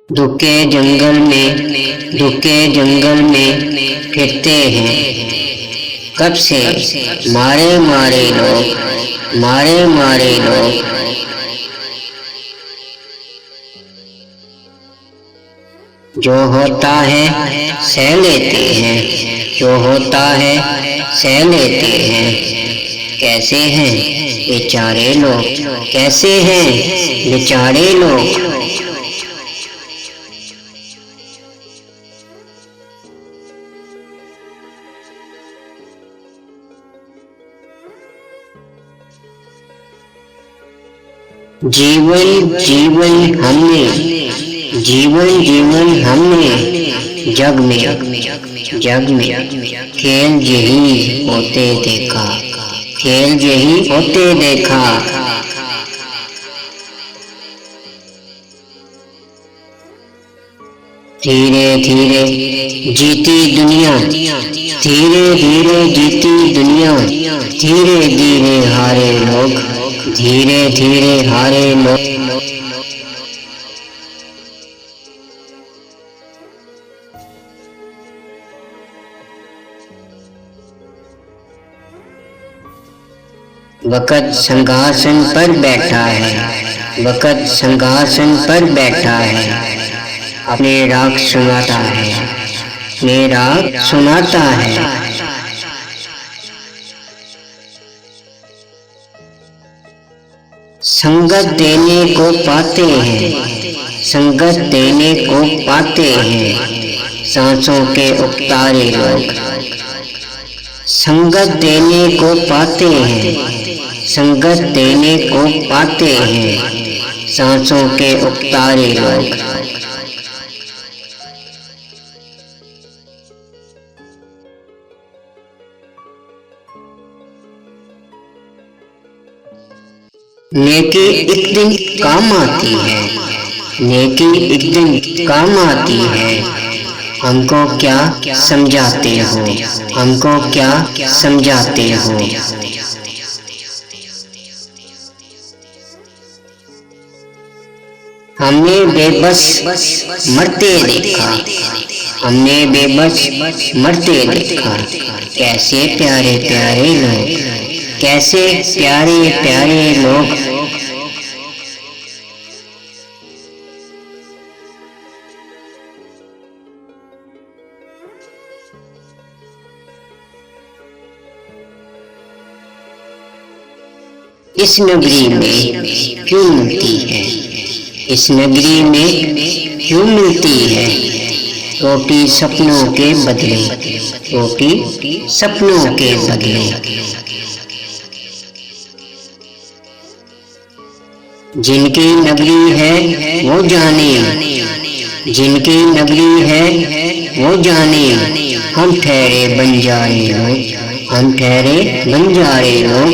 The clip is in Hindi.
दुख के जंगल में फिरते हैं। कब से मारे मारे लोग जो होता है सह लेते हैं, जो होता है सह लेते हैं। कैसे हैं बेचारे लोग, कैसे हैं बेचारे लोग। जीवन हमने जग में खेल यही होते देखा। धीरे धीरे जीती दुनिया, धीरे हारे लोग। वक़्त सिंहासन पर बैठा है, अपने राग सुनाता है। संगत देने को पाते हैं सांसों के उतारे लोग। संगत देने को पाते हैं सांसों के उतारे लोग। नेकी एक दिन काम आती है, हमको क्या समझाते हो। हमने बेबस मरते देखा। कैसे प्यारे लोग। इस नगरी में क्यों मिलती है रोटी सपनों के बदले। जिनकी नगरी है वो जाने, हम ठहरे बंजारे लोग।